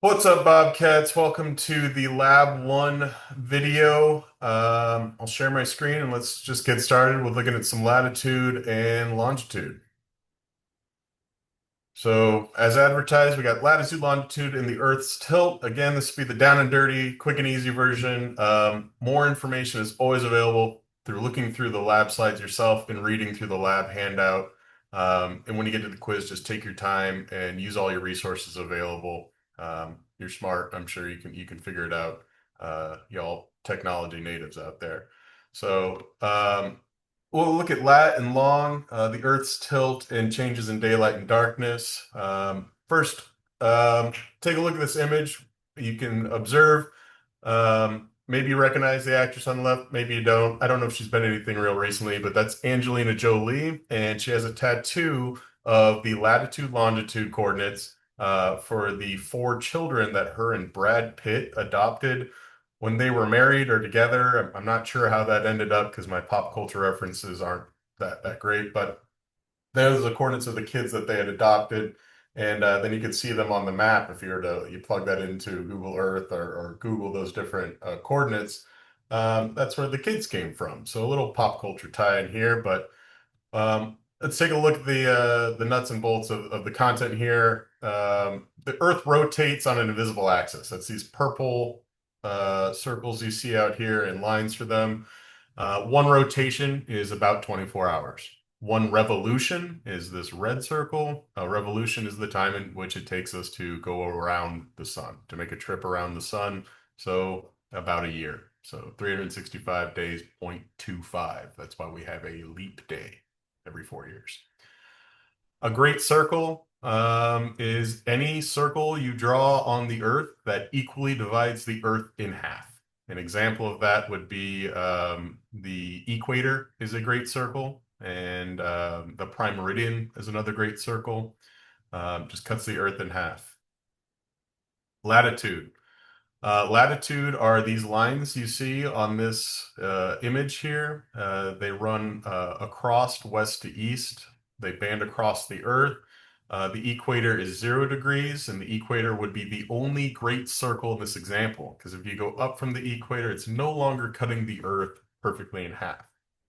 What's up, Bobcats? Welcome to the Lab 1 video. I'll share my screen and let's just get started with looking at some latitude and longitude. So, as advertised, we got latitude, longitude, and the Earth's tilt. Again, this would be the down and dirty, quick and easy version. More information is always available through looking through the lab slides yourself and reading through the lab handout. And when you get to the quiz, just take your time and use all your resources available. You're smart. I'm sure you can figure it out. Y'all technology natives out there. So, we'll look at lat and long, the Earth's tilt, and changes in daylight and darkness. First, take a look at this image. You can observe. Maybe you recognize the actress on the left, maybe you don't. I don't know if she's been in anything real recently, but that's Angelina Jolie, and she has a tattoo of the latitude longitude coordinates for the four children that her and Brad Pitt adopted when they were married or together. I'm not sure how that ended up because my pop culture references aren't that great, but those are the coordinates of the kids that they had adopted. And then you could see them on the map if you plug that into Google Earth or Google those different coordinates. That's where the kids came from. So a little pop culture tie in here, but let's take a look at the nuts and bolts of the content here. The Earth rotates on an invisible axis. That's these purple circles you see out here and lines for them. One rotation is about 24 hours. One revolution is this red circle. A revolution is the time in which it takes us to go around the sun, to make a trip around the sun. So about a year. So 365 days, 0.25. That's why we have a leap day every 4 years. A great circle is any circle you draw on the Earth that equally divides the Earth in half. An example of that would be the equator is a great circle, and the prime meridian is another great circle. Just cuts the Earth in half. Latitude. Latitude are these lines you see on this image here. They run across west to east. They band across the Earth. The equator is 0 degrees, and the equator would be the only great circle in this example, because if you go up from the equator, it's no longer cutting the Earth perfectly in half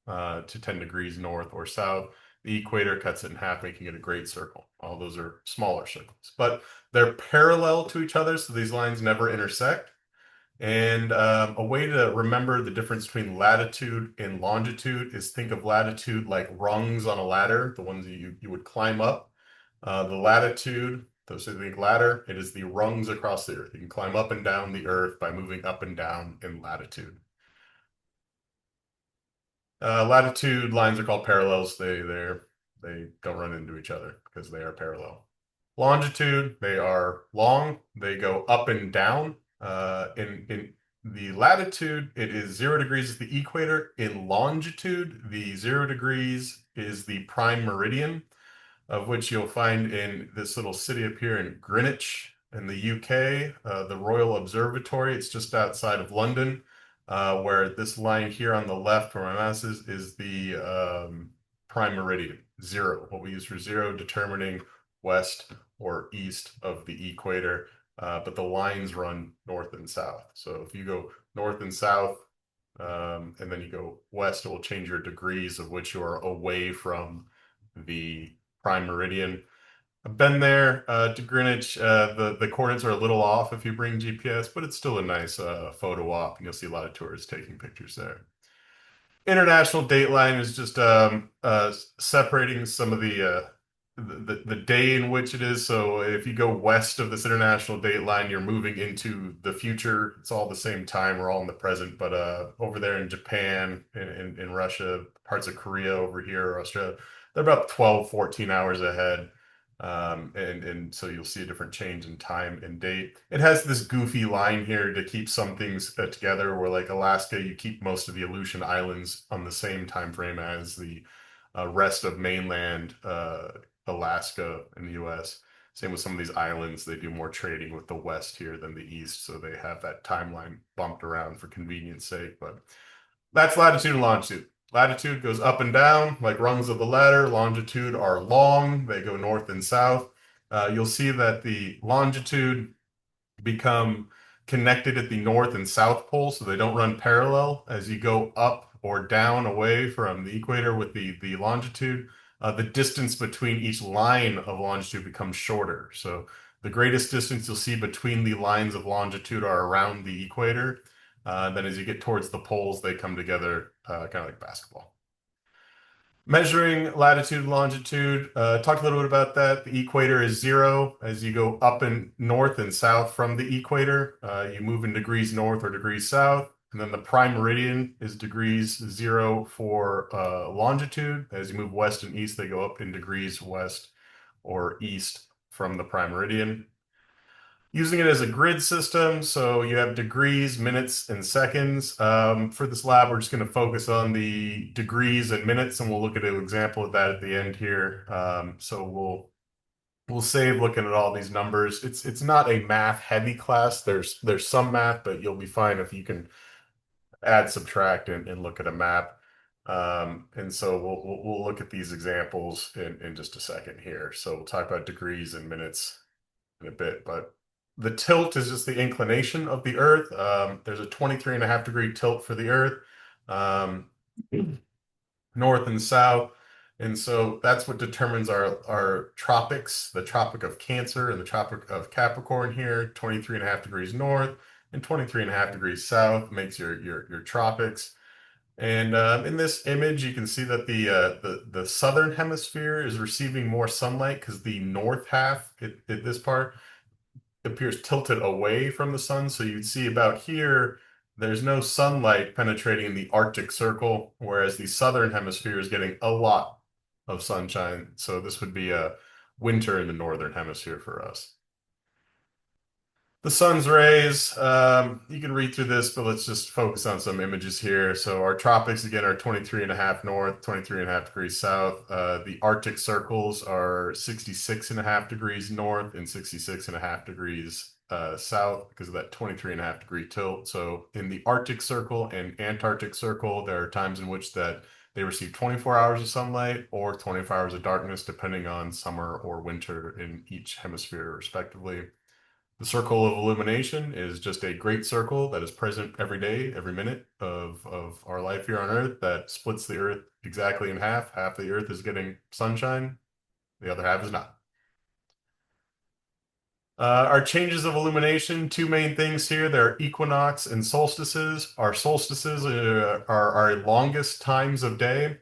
to 10 degrees north or south. The equator cuts it in half, making it a great circle. All those are smaller circles, but they're parallel to each other, so these lines never intersect. And a way to remember the difference between latitude and longitude is think of latitude like rungs on a ladder, the ones you would climb up. The latitude, so think ladder, it is the rungs across the Earth. You can climb up and down the Earth by moving up and down in latitude. Latitude lines are called parallels. They don't run into each other because they are parallel. Longitude, they are long. They go up and down. In the latitude, it is 0 degrees is the equator. In longitude, the 0 degrees is the prime meridian, of which you'll find in this little city up here in Greenwich in the UK, the Royal Observatory. It's just outside of London, where this line here on the left where my mouse is the prime meridian, 0. What we use for 0, determining west or east of the equator. But the lines run north and south. So if you go north and south, and then you go west, it will change your degrees of which you are away from the prime meridian. I've been there to Greenwich. The coordinates are a little off if you bring GPS, but it's still a nice photo op, and you'll see a lot of tourists taking pictures there. International dateline is just separating some of the day in which it is. So if you go west of this international dateline, you're moving into the future. It's all the same time. We're all in the present. But over there in Japan, in Russia, parts of Korea over here, Australia, they're about 12, 14 hours ahead. And so you'll see a different change in time and date. It has this goofy line here to keep some things together, where like Alaska, you keep most of the Aleutian Islands on the same time frame as the rest of mainland Alaska in the US. Same with some of these islands. They do more trading with the West here than the East, so they have that timeline bumped around for convenience sake. But that's latitude and longitude. Latitude goes up and down like rungs of the ladder. Longitude are long. They go north and south. You'll see that the longitude become connected at the north and south pole, so they don't run parallel as you go up or down away from the equator with the longitude. The distance between each line of longitude becomes shorter. So the greatest distance you'll see between the lines of longitude are around the equator. Then as you get towards the poles, they come together kind of like basketball. Measuring latitude and longitude, talked a little bit about that. The equator is 0 as you go up and north and south from the equator. You move in degrees north or degrees south. And then the prime meridian is degrees 0 for longitude. As you move west and east, they go up in degrees west or east from the prime meridian. Using it as a grid system, so you have degrees, minutes, and seconds. For this lab, we're just going to focus on the degrees and minutes, and we'll look at an example of that at the end here. So we'll save looking at all these numbers. It's not a math heavy class. There's some math, but you'll be fine if you can add, subtract, and look at a map. And so we'll look at these examples in just a second here. So we'll talk about degrees and minutes in a bit, but the tilt is just the inclination of the Earth. There's a 23.5 degree tilt for the Earth, um, north and south. And so that's what determines our tropics, the Tropic of Cancer and the Tropic of Capricorn here, 23.5 degrees north and 23.5 degrees south makes your tropics. And in this image, you can see that the southern hemisphere is receiving more sunlight because the north half, this part, appears tilted away from the sun. So you'd see about here, there's no sunlight penetrating the Arctic Circle, whereas the southern hemisphere is getting a lot of sunshine. So this would be a winter in the northern hemisphere for us. The sun's rays, you can read through this, but let's just focus on some images here. So our tropics, again, are 23.5 north, 23.5 degrees south. The Arctic circles are 66.5 degrees north and 66.5 degrees south because of that 23.5 degree tilt. So in the Arctic circle and Antarctic circle, there are times in which that they receive 24 hours of sunlight or 24 hours of darkness, depending on summer or winter in each hemisphere, respectively. The circle of illumination is just a great circle that is present every day, every minute of our life here on Earth that splits the Earth exactly in half. Half the Earth is getting sunshine, the other half is not. Our changes of illumination, two main things here. There are equinox and solstices. Our solstices are our longest times of day,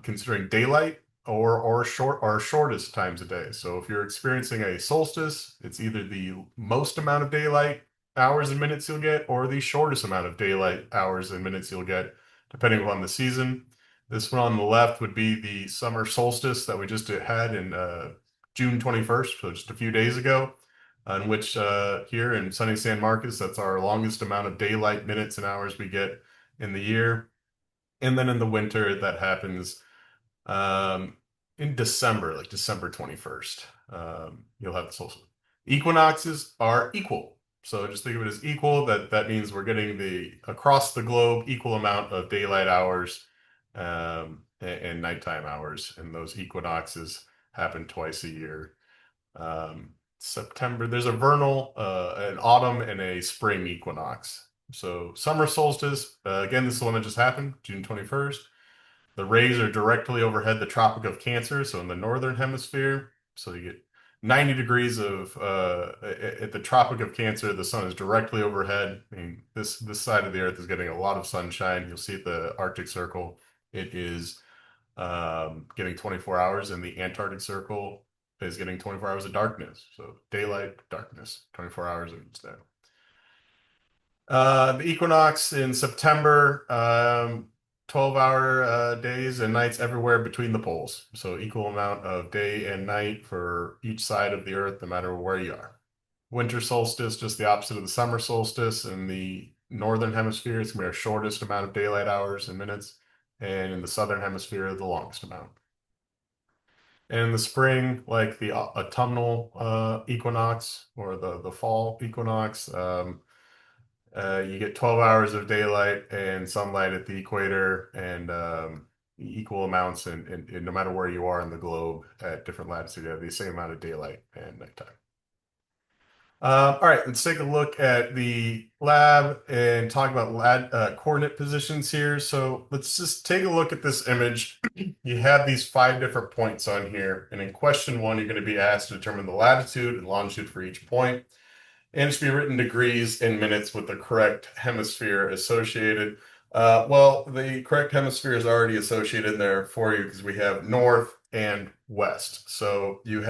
considering daylight or shortest times of day. So if you're experiencing a solstice, it's either the most amount of daylight hours and minutes you'll get, or the shortest amount of daylight hours and minutes you'll get, depending upon the season. This one on the left would be the summer solstice that we just had in June 21st, so just a few days ago, in which here in sunny San Marcos, that's our longest amount of daylight minutes and hours we get in the year. And then in the winter, that happens in December, like December 21st. You'll have the solstice. Equinoxes are equal. So just think of it as equal. That means we're getting across the globe equal amount of daylight hours and nighttime hours. And those equinoxes happen twice a year. September, there's a vernal, an autumn, and a spring equinox. So summer solstice, again, this is the one that just happened, June 21st. The rays are directly overhead the Tropic of Cancer, so in the northern hemisphere. So you get 90 degrees of at the Tropic of Cancer, the sun is directly overhead. I mean, this side of the Earth is getting a lot of sunshine. You'll see at the Arctic Circle, it is getting 24 hours, and the Antarctic Circle is getting 24 hours of darkness. So daylight, darkness, 24 hours of each day. The equinox in September, 12-hour days and nights everywhere between the poles. So equal amount of day and night for each side of the Earth, no matter where you are. Winter solstice, just the opposite of the summer solstice. In the northern hemisphere, it's going to be our shortest amount of daylight hours and minutes. And in the southern hemisphere, the longest amount. And in the spring, like the autumnal equinox or the fall equinox, you get 12 hours of daylight and sunlight at the equator and equal amounts and no matter where you are in the globe at different latitudes, you have the same amount of daylight and nighttime. All right, let's take a look at the lab and talk about coordinate positions here. So let's just take a look at this image. You have these 5 different points on here, and in question 1, you're going to be asked to determine the latitude and longitude for each point, and it should be written degrees in minutes with the correct hemisphere associated. Well, the correct hemisphere is already associated there for you because we have north and west. So you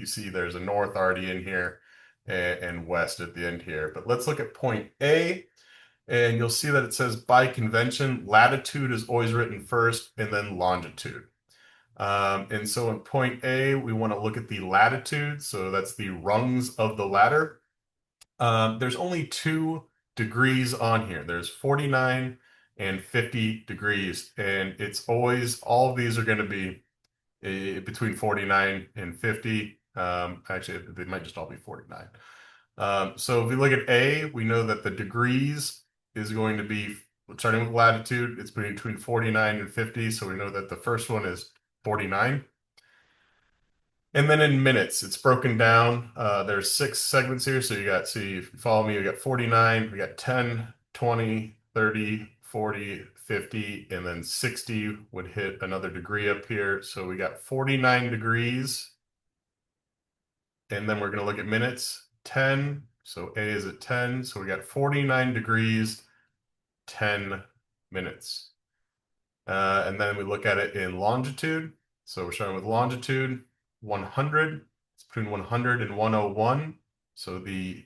see there's a north already in here and west at the end here. But let's look at point A, and you'll see that it says by convention, latitude is always written first and then longitude. And so in point A, we want to look at the latitude. So that's the rungs of the ladder. There's only 2 degrees on here. There's 49 and 50 degrees, and it's always, all of these are going to be between 49 and 50. Actually, they might just all be 49. So if we look at A, we know that the degrees is going to be, starting with latitude, it's between 49 and 50. So we know that the first one is 49. And then in minutes, it's broken down. There's 6 segments here. So if you follow me, we got 49, we got 10, 20, 30, 40, 50, and then 60 would hit another degree up here. So we got 49 degrees. And then we're going to look at minutes, 10. So A is at 10. So we got 49 degrees, 10 minutes. And then we look at it in longitude. So we're starting with longitude, 100. It's between 100 and 101. So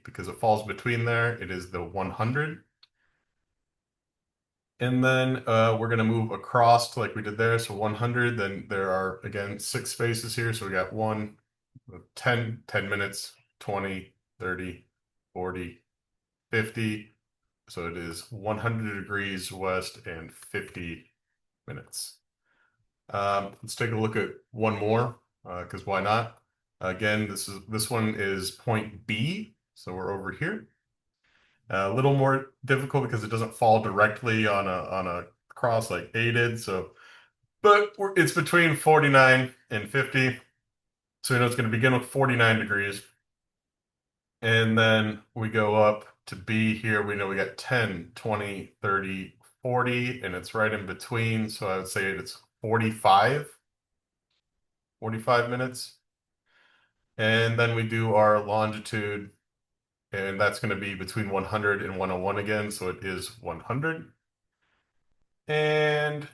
because it falls between there, it is the 100. And then we're going to move across to like we did there. So 100, then there are, again, 6 spaces here. So we got 10 minutes, 20, 30, 40, 50. So it is 100 degrees west and 50 minutes. Let's take a look at one more, because why not? Again, this one is point B, so we're over here. A little more difficult because it doesn't fall directly on a cross like A did. But it's between 49 and 50, so we know it's going to begin with 49 degrees, and then we go up to B here. We know we got 10, 20, 30, 40, and it's right in between. So I would say it's 45 minutes. And then we do our longitude, and that's going to be between 100 and 101 again. So it is 100. And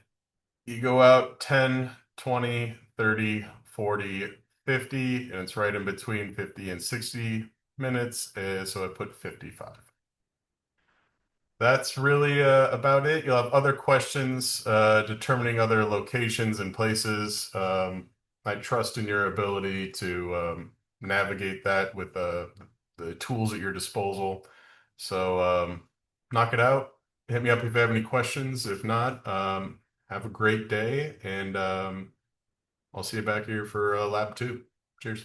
you go out 10, 20, 30, 40, 50, and it's right in between 50 and 60 minutes. So I put 55. That's really about it. You'll have other questions determining other locations and places. I trust in your ability to navigate that with the tools at your disposal. So knock it out. Hit me up if you have any questions. If not, have a great day, and I'll see you back here for lab 2. Cheers.